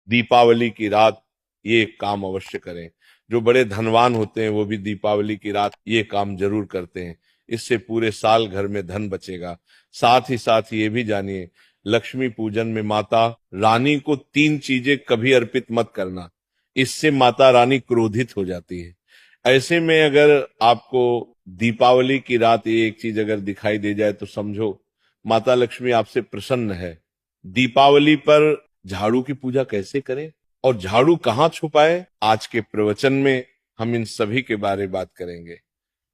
दीपावली की रात ये काम अवश्य करें। जो बड़े धनवान होते हैं वो भी दीपावली की रात ये काम जरूर करते हैं। इससे पूरे साल घर में धन बचेगा। साथ ही साथ ये भी जानिए, लक्ष्मी पूजन में माता रानी को 3 चीजें कभी अर्पित मत करना, इससे माता रानी क्रोधित हो जाती है। ऐसे में अगर आपको दीपावली की रात ये एक चीज अगर दिखाई दे जाए तो समझो माता लक्ष्मी आपसे प्रसन्न है। दीपावली पर झाड़ू की पूजा कैसे करें और झाड़ू कहाँ छुपाए, आज के प्रवचन में हम इन सभी के बारे में बात करेंगे।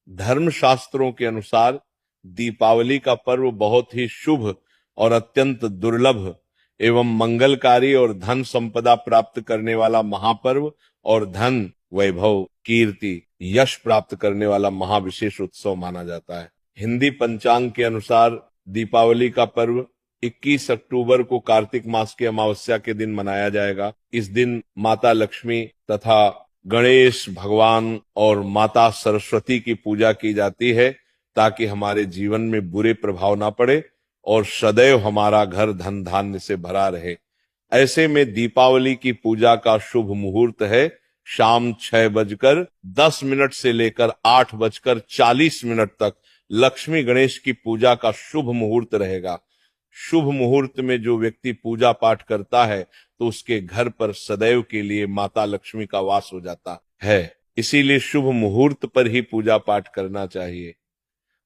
धर्म शास्त्रों के अनुसार दीपावली का पर्व बहुत ही शुभ और अत्यंत दुर्लभ एवं मंगलकारी और धन संपदा प्राप्त करने वाला महापर्व और धन वैभव कीर्ति यश प्राप्त करने वाला महाविशेष उत्सव माना जाता है। हिंदी पंचांग के अनुसार दीपावली का पर्व 21 अक्टूबर को कार्तिक मास की अमावस्या के दिन मनाया जाएगा। इस दिन माता लक्ष्मी तथा गणेश भगवान और माता सरस्वती की पूजा की जाती है ताकि हमारे जीवन में बुरे प्रभाव ना पड़े और सदैव हमारा घर धन धान्य से भरा रहे। ऐसे में दीपावली की पूजा का शुभ मुहूर्त है शाम 6:10 से लेकर 8:40 तक लक्ष्मी गणेश की पूजा का शुभ मुहूर्त रहेगा। शुभ मुहूर्त में जो व्यक्ति पूजा पाठ करता है तो उसके घर पर सदैव के लिए माता लक्ष्मी का वास हो जाता है। इसीलिए शुभ मुहूर्त पर ही पूजा पाठ करना चाहिए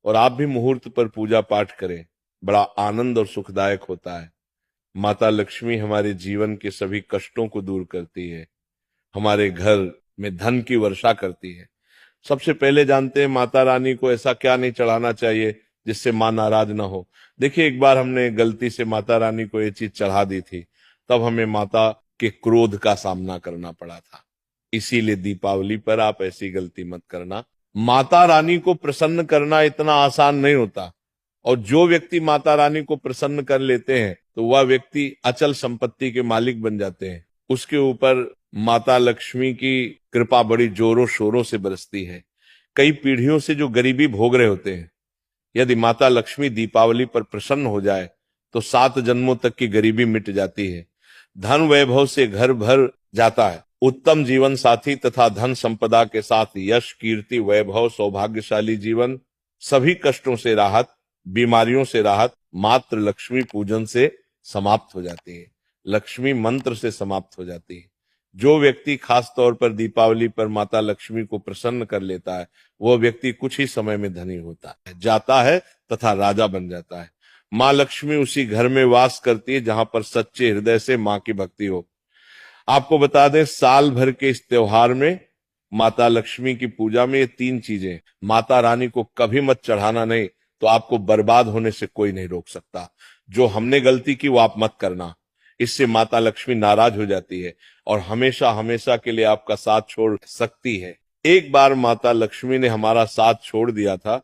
और आप भी मुहूर्त पर पूजा पाठ करें, बड़ा आनंद और सुखदायक होता है। माता लक्ष्मी हमारे जीवन के सभी कष्टों को दूर करती है, हमारे घर में धन की वर्षा करती है। सबसे पहले जानते हैं माता रानी को ऐसा क्या नहीं चढ़ाना चाहिए जिससे मां नाराज ना हो। देखिए, एक बार हमने गलती से माता रानी को ये चीज चढ़ा दी थी, तब हमें माता के क्रोध का सामना करना पड़ा था। इसीलिए दीपावली पर आप ऐसी गलती मत करना। माता रानी को प्रसन्न करना इतना आसान नहीं होता और जो व्यक्ति माता रानी को प्रसन्न कर लेते हैं तो वह व्यक्ति अचल संपत्ति के मालिक बन जाते हैं। उसके ऊपर माता लक्ष्मी की कृपा बड़ी जोरों शोरों से बरसती है। कई पीढ़ियों से जो गरीबी भोग रहे होते हैं, यदि माता लक्ष्मी दीपावली पर प्रसन्न हो जाए तो 7 जन्मों तक की गरीबी मिट जाती है। धन वैभव से घर भर जाता है। उत्तम जीवन साथी तथा धन संपदा के साथ यश कीर्ति वैभव सौभाग्यशाली जीवन, सभी कष्टों से राहत, बीमारियों से राहत मात्र लक्ष्मी पूजन से समाप्त हो जाती है, लक्ष्मी मंत्र से समाप्त हो जाती है। जो व्यक्ति खास तौर पर दीपावली पर माता लक्ष्मी को प्रसन्न कर लेता है वह व्यक्ति कुछ ही समय में धनी होता है, जाता है तथा राजा बन जाता है। माँ लक्ष्मी उसी घर में वास करती है जहां पर सच्चे हृदय से माँ की भक्ति हो। आपको बता दें, साल भर के इस त्योहार में माता लक्ष्मी की पूजा में ये 3 चीजें, माता रानी को कभी मत चढ़ाना नहीं तो आपको बर्बाद होने से कोई नहीं रोक सकता। जो हमने गलती की वो आप मत करना, इससे माता लक्ष्मी नाराज हो जाती है और हमेशा हमेशा के लिए आपका साथ छोड़ सकती है। एक बार माता लक्ष्मी ने हमारा साथ छोड़ दिया था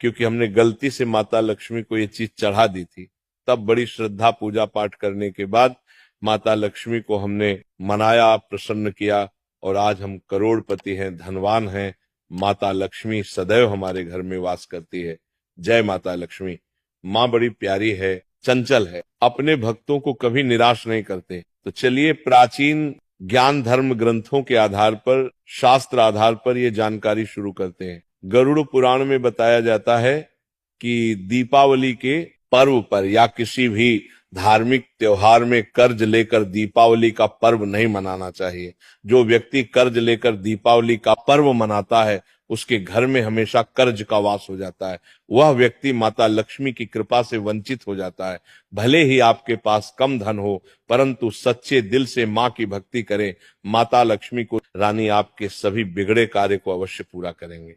क्योंकि हमने गलती से माता लक्ष्मी को ये चीज चढ़ा दी थी। तब बड़ी श्रद्धा पूजा पाठ करने के बाद माता लक्ष्मी को हमने मनाया, प्रसन्न किया और आज हम करोड़पति हैं, धनवान हैं। माता लक्ष्मी सदैव हमारे घर में वास करती है। जय माता लक्ष्मी। माँ बड़ी प्यारी है, चंचल है, अपने भक्तों को कभी निराश नहीं करते। तो चलिए प्राचीन ज्ञान धर्म ग्रंथों के आधार पर, शास्त्र आधार पर ये जानकारी शुरू करते हैं। गरुड़ पुराण में बताया जाता है कि दीपावली के पर्व पर या किसी भी धार्मिक त्योहार में कर्ज लेकर दीपावली का पर्व नहीं मनाना चाहिए। जो व्यक्ति कर्ज लेकर दीपावली का पर्व मनाता है उसके घर में हमेशा कर्ज का वास हो जाता है। वह व्यक्ति माता लक्ष्मी की कृपा से वंचित हो जाता है। भले ही आपके पास कम धन हो परंतु सच्चे दिल से माँ की भक्ति करें, माता लक्ष्मी को रानी आपके सभी बिगड़े कार्य को अवश्य पूरा करेंगे।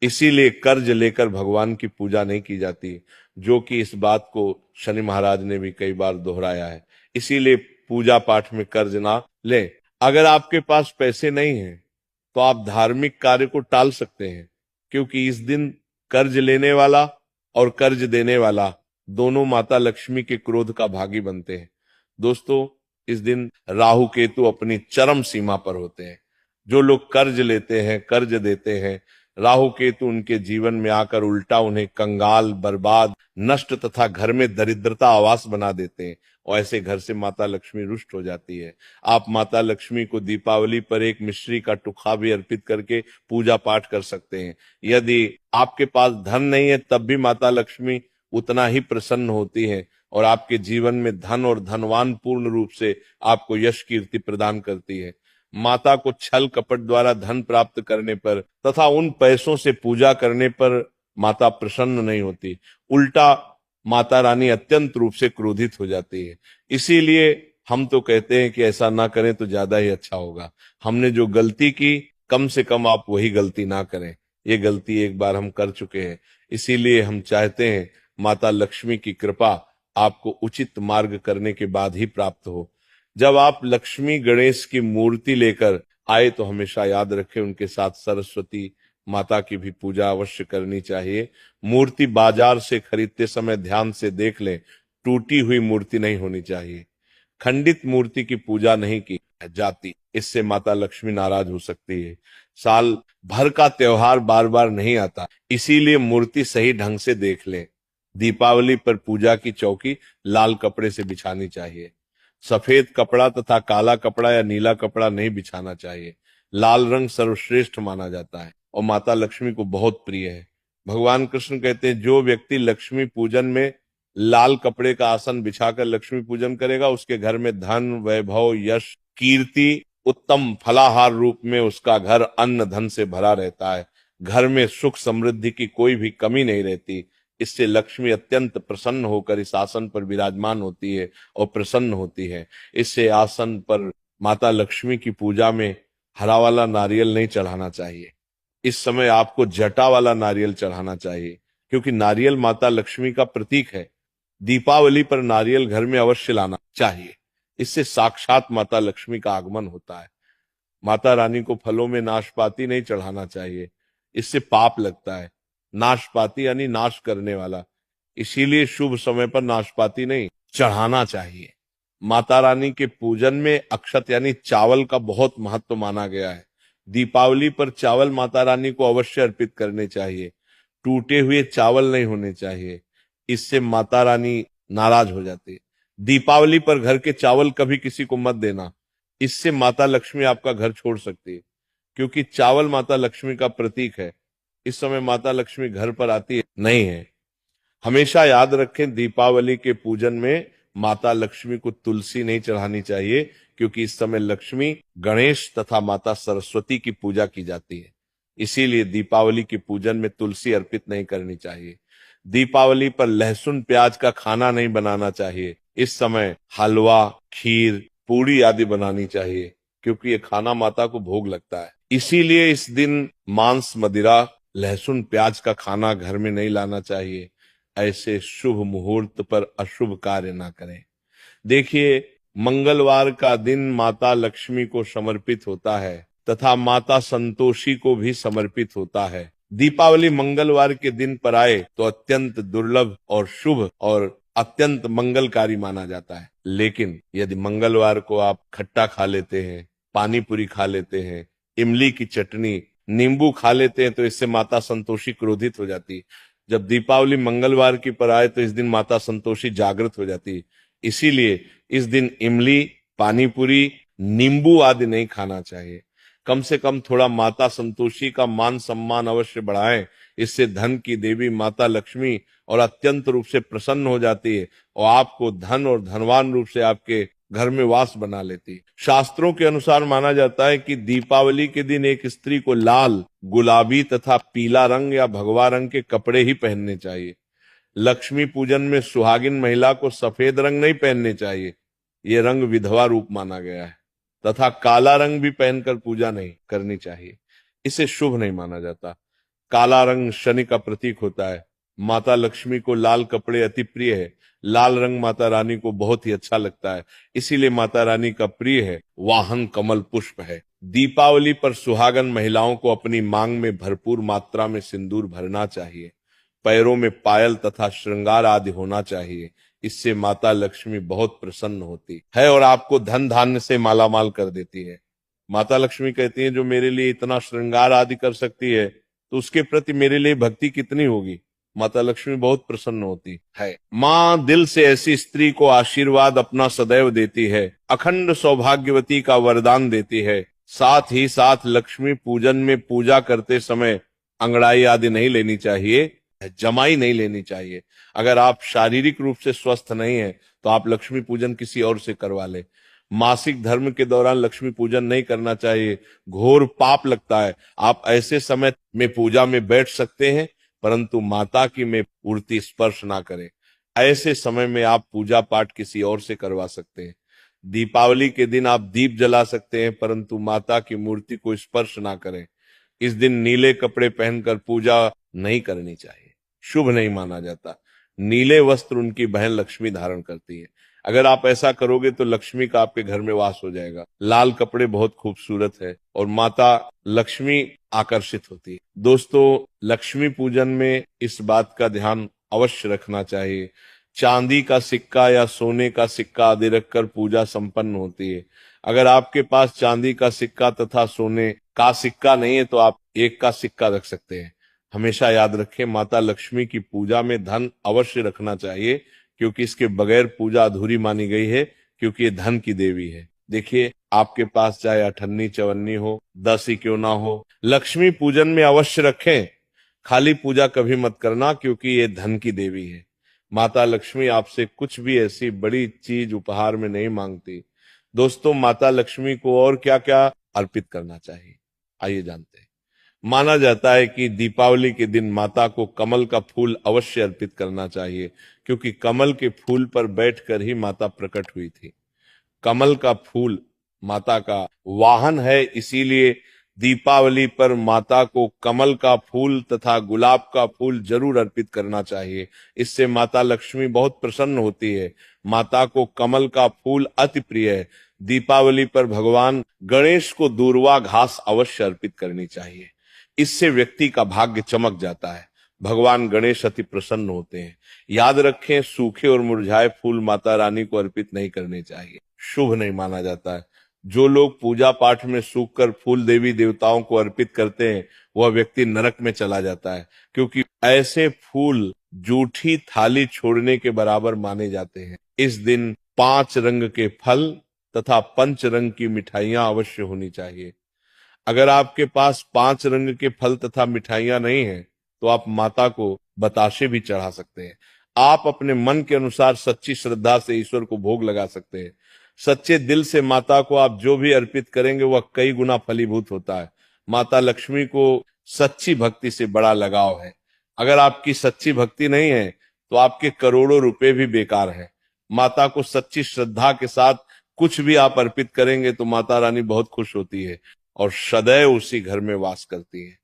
इसीलिए कर्ज लेकर भगवान की पूजा नहीं की जाती, जो कि इस बात को शनि महाराज ने भी कई बार दोहराया है। इसीलिए पूजा पाठ में कर्ज ना लें। अगर आपके पास पैसे नहीं हैं तो आप धार्मिक कार्य को टाल सकते हैं, क्योंकि इस दिन कर्ज लेने वाला और कर्ज देने वाला दोनों माता लक्ष्मी के क्रोध का भागी बनते हैं। दोस्तों, इस दिन राहु केतु अपनी चरम सीमा पर होते हैं। जो लोग कर्ज लेते हैं, कर्ज देते हैं, राहु केतु उनके जीवन में आकर उल्टा उन्हें कंगाल, बर्बाद, नष्ट तथा घर में दरिद्रता आवास बना देते हैं और ऐसे घर से माता लक्ष्मी रुष्ट हो जाती है। आप माता लक्ष्मी को दीपावली पर एक मिश्री का टुकड़ा भी अर्पित करके पूजा पाठ कर सकते हैं। यदि आपके पास धन नहीं है तब भी माता लक्ष्मी उतना ही प्रसन्न होती है और आपके जीवन में धन और धनवान पूर्ण रूप से आपको यश कीर्ति प्रदान करती है। माता को छल कपट द्वारा धन प्राप्त करने पर तथा उन पैसों से पूजा करने पर माता प्रसन्न नहीं होती, उल्टा माता रानी अत्यंत रूप से क्रोधित हो जाती है। इसीलिए हम तो कहते हैं कि ऐसा ना करें तो ज्यादा ही अच्छा होगा। हमने जो गलती की कम से कम आप वही गलती ना करें। ये गलती एक बार हम कर चुके हैं, इसीलिए हम चाहते हैं माता लक्ष्मी की कृपा आपको उचित मार्ग करने के बाद ही प्राप्त हो। जब आप लक्ष्मी गणेश की मूर्ति लेकर आए तो हमेशा याद रखें उनके साथ सरस्वती माता की भी पूजा अवश्य करनी चाहिए। मूर्ति बाजार से खरीदते समय ध्यान से देख लें, टूटी हुई मूर्ति नहीं होनी चाहिए। खंडित मूर्ति की पूजा नहीं की जाती, इससे माता लक्ष्मी नाराज हो सकती है। साल भर का त्योहार बार बार नहीं आता, इसीलिए मूर्ति सही ढंग से देख लें। दीपावली पर पूजा की चौकी लाल कपड़े से बिछानी चाहिए। सफेद कपड़ा तथा काला कपड़ा या नीला कपड़ा नहीं बिछाना चाहिए। लाल रंग सर्वश्रेष्ठ माना जाता है और माता लक्ष्मी को बहुत प्रिय है। भगवान कृष्ण कहते हैं जो व्यक्ति लक्ष्मी पूजन में लाल कपड़े का आसन बिछाकर लक्ष्मी पूजन करेगा उसके घर में धन, वैभव, यश, कीर्ति, उत्तम फलाहार रूप में उसका घर अन्न धन से भरा रहता है। घर में सुख समृद्धि की कोई भी कमी नहीं रहती। इससे लक्ष्मी अत्यंत प्रसन्न होकर इस आसन पर विराजमान होती है और प्रसन्न होती है। इससे आसन पर माता लक्ष्मी की पूजा में हरा वाला नारियल नहीं चढ़ाना चाहिए। इस समय आपको जटा वाला नारियल चढ़ाना चाहिए, क्योंकि नारियल माता लक्ष्मी का प्रतीक है। दीपावली पर नारियल घर में अवश्य लाना चाहिए, इससे साक्षात माता लक्ष्मी का आगमन होता है। माता रानी को फलों में नाशपाती नहीं चढ़ाना चाहिए, इससे पाप लगता है। नाशपाती यानी नाश करने वाला, इसीलिए शुभ समय पर नाशपाती नहीं चढ़ाना चाहिए। माता रानी के पूजन में अक्षत यानी चावल का बहुत महत्व माना गया है। दीपावली पर चावल माता रानी को अवश्य अर्पित करने चाहिए। टूटे हुए चावल नहीं होने चाहिए, इससे माता रानी नाराज हो जाती है। दीपावली पर घर के चावल कभी किसी को मत देना, इससे माता लक्ष्मी आपका घर छोड़ सकती है, क्योंकि चावल माता लक्ष्मी का प्रतीक है। इस समय माता लक्ष्मी घर पर आती है नहीं है। हमेशा याद रखें दीपावली के पूजन में माता लक्ष्मी को तुलसी नहीं चढ़ानी चाहिए, क्योंकि इस समय लक्ष्मी, गणेश तथा माता सरस्वती की पूजा की जाती है। इसीलिए दीपावली के पूजन में तुलसी अर्पित नहीं करनी चाहिए। दीपावली पर लहसुन प्याज का खाना नहीं बनाना चाहिए। इस समय हलवा, खीर, पूड़ी आदि बनानी चाहिए, क्योंकि ये खाना माता को भोग लगता है। इसीलिए इस दिन मांस, मदिरा, लहसुन प्याज का खाना घर में नहीं लाना चाहिए। ऐसे शुभ मुहूर्त पर अशुभ कार्य ना करें। देखिए, मंगलवार का दिन माता लक्ष्मी को समर्पित होता है तथा माता संतोषी को भी समर्पित होता है। दीपावली मंगलवार के दिन पर आए तो अत्यंत दुर्लभ और शुभ और अत्यंत मंगलकारी माना जाता है। लेकिन यदि मंगलवार को आप खट्टा खा लेते हैं, पानी पूरी खा लेते हैं, इमली की चटनी, नींबू खा लेते हैं तो इससे माता संतोषी क्रोधित हो जाती है। जब दीपावली मंगलवार की पर आए तो इस दिन माता संतोषी जागृत हो जाती है। इसीलिए इस दिन इमली, पानी पूरी, नींबू आदि नहीं खाना चाहिए। कम से कम थोड़ा माता संतोषी का मान सम्मान अवश्य बढ़ाएं। इससे धन की देवी माता लक्ष्मी और अत्यंत रूप से प्रसन्न हो जाती है और आपको धन और धनवान रूप से आपके घर में वास बना लेती है। शास्त्रों के अनुसार माना जाता है कि दीपावली के दिन एक स्त्री को लाल, गुलाबी तथा पीला रंग या भगवा रंग के कपड़े ही पहनने चाहिए। लक्ष्मी पूजन में सुहागिन महिला को सफेद रंग नहीं पहनने चाहिए, ये रंग विधवा रूप माना गया है। तथा काला रंग भी पहनकर पूजा नहीं करनी चाहिए, इसे शुभ नहीं माना जाता। काला रंग शनि का प्रतीक होता है। माता लक्ष्मी को लाल कपड़े अति प्रिय है। लाल रंग माता रानी को बहुत ही अच्छा लगता है, इसीलिए माता रानी का प्रिय है। वाहन कमल पुष्प है। दीपावली पर सुहागन महिलाओं को अपनी मांग में भरपूर मात्रा में सिंदूर भरना चाहिए। पैरों में पायल तथा श्रृंगार आदि होना चाहिए। इससे माता लक्ष्मी बहुत प्रसन्न होती है और आपको धन धान्य से मालामाल कर देती है। माता लक्ष्मी कहती है जो मेरे लिए इतना श्रृंगार आदि कर सकती है तो उसके प्रति मेरे लिए भक्ति कितनी होगी। माता लक्ष्मी बहुत प्रसन्न होती है। माँ दिल से ऐसी स्त्री को आशीर्वाद अपना सदैव देती है, अखंड सौभाग्यवती का वरदान देती है। साथ ही साथ लक्ष्मी पूजन में पूजा करते समय अंगड़ाई आदि नहीं लेनी चाहिए, जमाई नहीं लेनी चाहिए। अगर आप शारीरिक रूप से स्वस्थ नहीं है तो आप लक्ष्मी पूजन किसी और से करवा ले। मासिक धर्म के दौरान लक्ष्मी पूजन नहीं करना चाहिए, घोर पाप लगता है। आप ऐसे समय में पूजा में बैठ सकते हैं, परंतु माता की में मूर्ति स्पर्श ना करें। ऐसे समय में आप पूजा पाठ किसी और से करवा सकते हैं। दीपावली के दिन आप दीप जला सकते हैं, परंतु माता की मूर्ति को स्पर्श ना करें। इस दिन नीले कपड़े पहनकर पूजा नहीं करनी चाहिए, शुभ नहीं माना जाता। नीले वस्त्र उनकी बहन लक्ष्मी धारण करती है। अगर आप ऐसा करोगे तो लक्ष्मी का आपके घर में वास हो जाएगा। लाल कपड़े बहुत खूबसूरत है और माता लक्ष्मी आकर्षित होती है। दोस्तों, लक्ष्मी पूजन में इस बात का ध्यान अवश्य रखना चाहिए, चांदी का सिक्का या सोने का सिक्का आदि रखकर पूजा संपन्न होती है। अगर आपके पास चांदी का सिक्का तथा सोने का सिक्का नहीं है तो आप एक का सिक्का रख सकते हैं। हमेशा याद रखें, माता लक्ष्मी की पूजा में धन अवश्य रखना चाहिए, क्योंकि इसके बगैर पूजा अधूरी मानी गई है, क्योंकि ये धन की देवी है। देखिए, आपके पास चाहे अठन्नी चवन्नी हो, 10 ही क्यों ना हो, लक्ष्मी पूजन में अवश्य रखें। खाली पूजा कभी मत करना, क्योंकि ये धन की देवी है। माता लक्ष्मी आपसे कुछ भी ऐसी बड़ी चीज उपहार में नहीं मांगती। दोस्तों, माता लक्ष्मी को और क्या क्या अर्पित करना चाहिए, आइए जानते हैं। माना जाता है कि दीपावली के दिन माता को कमल का फूल अवश्य अर्पित करना चाहिए, क्योंकि कमल के फूल पर बैठकर ही माता प्रकट हुई थी। कमल का फूल माता का वाहन है, इसीलिए दीपावली पर माता को कमल का फूल तथा गुलाब का फूल जरूर अर्पित करना चाहिए। इससे माता लक्ष्मी बहुत प्रसन्न होती है। माता को कमल का फूल अति प्रिय है। दीपावली पर भगवान गणेश को दूर्वा घास अवश्य अर्पित करनी चाहिए। इससे व्यक्ति का भाग्य चमक जाता है। भगवान गणेश अति प्रसन्न होते हैं। याद रखें, सूखे और मुरझाए फूल माता रानी को अर्पित नहीं करने चाहिए, शुभ नहीं माना जाता है। जो लोग पूजा पाठ में सूखकर फूल देवी देवताओं को अर्पित करते हैं, वह व्यक्ति नरक में चला जाता है, क्योंकि ऐसे फूल जूठी थाली छोड़ने के बराबर माने जाते हैं। इस दिन 5 रंग के फल तथा 5 रंग की मिठाइयां अवश्य होनी चाहिए। अगर आपके पास 5 रंग के फल तथा मिठाइयां नहीं है तो आप माता को बताशे भी चढ़ा सकते हैं। आप अपने मन के अनुसार सच्ची श्रद्धा से ईश्वर को भोग लगा सकते हैं। सच्चे दिल से माता को आप जो भी अर्पित करेंगे वह कई गुना फलीभूत होता है। माता लक्ष्मी को सच्ची भक्ति से बड़ा लगाव है। अगर आपकी सच्ची भक्ति नहीं है तो आपके करोड़ों रुपए भी बेकार है। माता को सच्ची श्रद्धा के साथ कुछ भी आप अर्पित करेंगे तो माता रानी बहुत खुश होती है और सदैव उसी घर में वास करती है।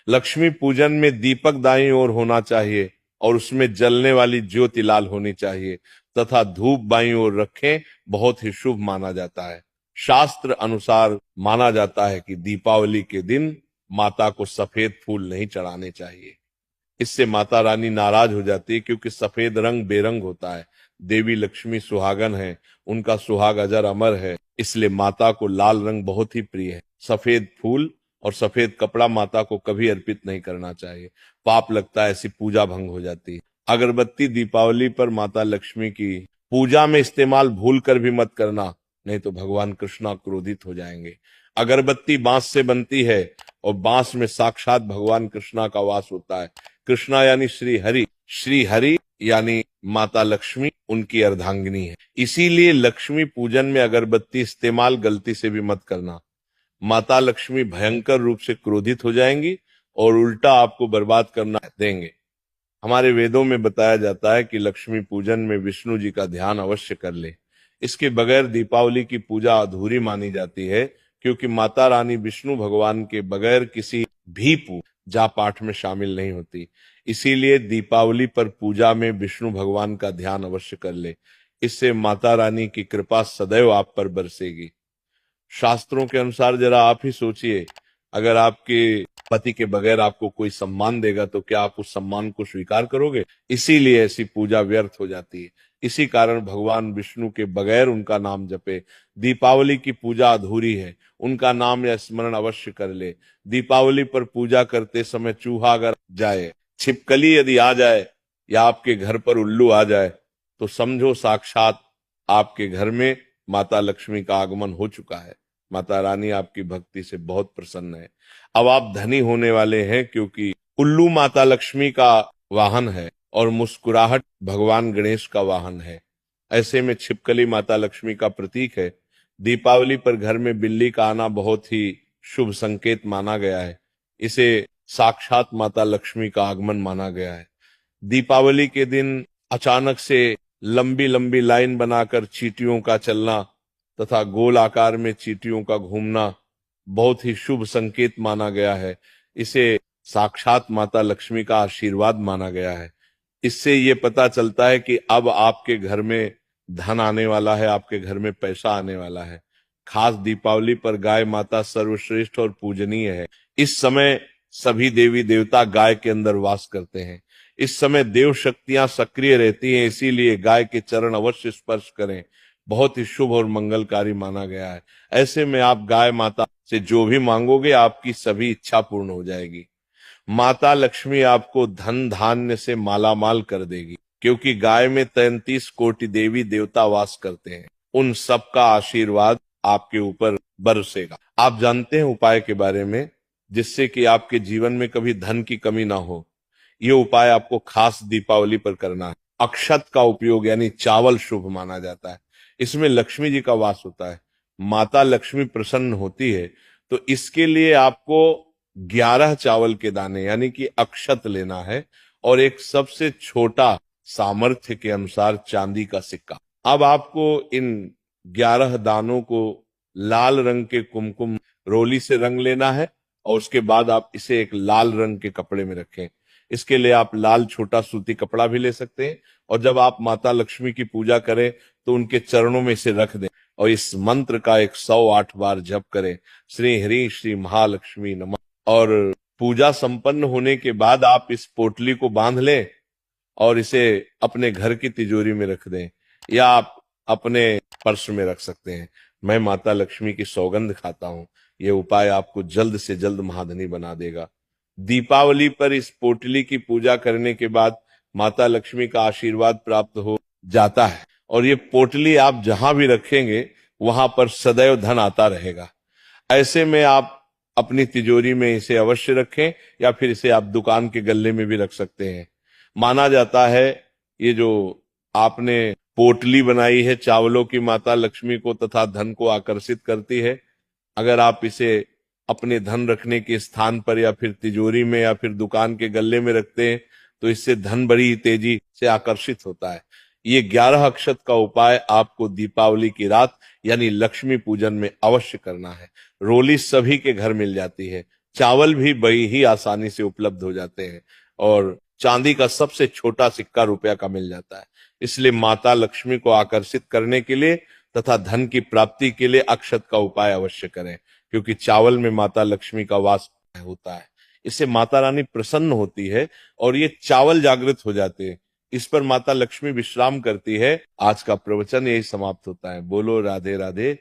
लक्ष्मी पूजन में दीपक दाईं ओर होना चाहिए और उसमें जलने वाली ज्योति लाल होनी चाहिए तथा धूप बाईं ओर रखें, बहुत ही शुभ माना जाता है। शास्त्र अनुसार माना जाता है कि दीपावली के दिन माता को सफेद फूल नहीं चढ़ाने चाहिए। इससे माता रानी नाराज हो जाती है, क्योंकि सफेद रंग बेरंग होता है। देवी लक्ष्मी सुहागन है, उनका सुहाग अजर अमर है, इसलिए माता को लाल रंग बहुत ही प्रिय है। सफेद फूल और सफेद कपड़ा माता को कभी अर्पित नहीं करना चाहिए, पाप लगता है, ऐसी पूजा भंग हो जाती है। अगरबत्ती दीपावली पर माता लक्ष्मी की पूजा में इस्तेमाल भूल कर भी मत करना, नहीं तो भगवान कृष्णा क्रोधित हो जाएंगे। अगरबत्ती बांस से बनती है और बांस में साक्षात भगवान कृष्णा का वास होता है। कृष्णा यानी श्री हरि यानी माता लक्ष्मी उनकी अर्धांगिनी है। इसीलिए लक्ष्मी पूजन में अगरबत्ती इस्तेमाल गलती से भी मत करना। माता लक्ष्मी भयंकर रूप से क्रोधित हो जाएंगी और उल्टा आपको बर्बाद करना देंगे। हमारे वेदों में बताया जाता है कि लक्ष्मी पूजन में विष्णु जी का ध्यान अवश्य कर ले। इसके बगैर दीपावली की पूजा अधूरी मानी जाती है, क्योंकि माता रानी विष्णु भगवान के बगैर किसी भी पूजा पाठ में शामिल नहीं होती। इसीलिए दीपावली पर पूजा में विष्णु भगवान का ध्यान अवश्य कर ले। इससे माता रानी की कृपा सदैव आप पर बरसेगी। शास्त्रों के अनुसार जरा आप ही सोचिए, अगर आपके पति के बगैर आपको कोई सम्मान देगा तो क्या आप उस सम्मान को स्वीकार करोगे? इसीलिए ऐसी पूजा व्यर्थ हो जाती है। इसी कारण भगवान विष्णु के बगैर उनका नाम जपे। दीपावली की पूजा अधूरी है, उनका नाम या स्मरण अवश्य कर ले। दीपावली पर पूजा करते समय चूहा अगर जाए, छिपकली यदि आ जाए या आपके घर पर उल्लू आ जाए तो समझो साक्षात आपके घर में माता लक्ष्मी का आगमन हो चुका है। माता रानी आपकी भक्ति से बहुत प्रसन्न है। अब आप धनी होने वाले हैं, क्योंकि उल्लू माता लक्ष्मी का वाहन है और मुस्कुराहट भगवान गणेश का वाहन है। ऐसे में छिपकली माता लक्ष्मी का प्रतीक है। दीपावली पर घर में बिल्ली का आना बहुत ही शुभ संकेत माना गया है। इसे साक्षात माता लक्ष्मी का आगमन माना गया है। दीपावली के दिन अचानक से लंबी लंबी लाइन बनाकर चींटियों का चलना तथा गोल आकार में चींटियों का घूमना बहुत ही शुभ संकेत माना गया है। इसे साक्षात माता लक्ष्मी का आशीर्वाद माना गया है। इससे ये पता चलता है कि अब आपके घर में धन आने वाला है, आपके घर में पैसा आने वाला है। खास दीपावली पर गाय माता सर्वश्रेष्ठ और पूजनीय है। इस समय सभी देवी देवता गाय के अंदर वास करते हैं। इस समय देव शक्तियां सक्रिय रहती हैं, इसीलिए गाय के चरण अवश्य स्पर्श करें। बहुत ही शुभ और मंगलकारी माना गया है। ऐसे में आप गाय माता से जो भी मांगोगे आपकी सभी इच्छा पूर्ण हो जाएगी। माता लक्ष्मी आपको धन धान्य से मालामाल कर देगी, क्योंकि गाय में 33 कोटि देवी देवता वास करते हैं। उन सब का आशीर्वाद आपके ऊपर बरसेगा। आप जानते हैं उपाय के बारे में, जिससे कि आपके जीवन में कभी धन की कमी ना हो। ये उपाय आपको खास दीपावली पर करना है। अक्षत का उपयोग यानी चावल शुभ माना जाता है। इसमें लक्ष्मी जी का वास होता है, माता लक्ष्मी प्रसन्न होती है। तो इसके लिए आपको 11 चावल के दाने यानी कि अक्षत लेना है और एक सबसे छोटा सामर्थ्य के अनुसार चांदी का सिक्का। अब आपको इन 11 दानों को लाल रंग के कुमकुम रोली से रंग लेना है और उसके बाद आप इसे एक लाल रंग के कपड़े में रखें। इसके लिए आप लाल छोटा सूती कपड़ा भी ले सकते हैं और जब आप माता लक्ष्मी की पूजा करें तो उनके चरणों में इसे रख दें और इस मंत्र का 108 बार जप करें, श्री हरि श्री महालक्ष्मी नमः। और पूजा संपन्न होने के बाद आप इस पोटली को बांध लें और इसे अपने घर की तिजोरी में रख दें या आप अपने पर्स में रख सकते हैं। मैं माता लक्ष्मी की सौगंध खाता हूं, यह उपाय आपको जल्द से जल्द महाधनी बना देगा। दीपावली पर इस पोटली की पूजा करने के बाद माता लक्ष्मी का आशीर्वाद प्राप्त हो जाता है और ये पोटली आप जहां भी रखेंगे वहां पर सदैव धन आता रहेगा। ऐसे में आप अपनी तिजोरी में इसे अवश्य रखें या फिर इसे आप दुकान के गल्ले में भी रख सकते हैं। माना जाता है ये जो आपने पोटली बनाई है चावलों की, माता लक्ष्मी को तथा धन को आकर्षित करती है। अगर आप इसे अपने धन रखने के स्थान पर या फिर तिजोरी में या फिर दुकान के गल्ले में रखते हैं तो इससे धन बड़ी तेजी से आकर्षित होता है। ये 11 अक्षत का उपाय आपको दीपावली की रात यानी लक्ष्मी पूजन में अवश्य करना है। रोली सभी के घर मिल जाती है, चावल भी बड़ी ही आसानी से उपलब्ध हो जाते हैं और चांदी का सबसे छोटा सिक्का रुपया का मिल जाता है। इसलिए माता लक्ष्मी को आकर्षित करने के लिए तथा धन की प्राप्ति के लिए अक्षत का उपाय अवश्य करें, क्योंकि चावल में माता लक्ष्मी का वास होता है। इससे माता रानी प्रसन्न होती है और ये चावल जागृत हो जाते हैं। इस पर माता लक्ष्मी विश्राम करती है। आज का प्रवचन यही समाप्त होता है। बोलो राधे राधे।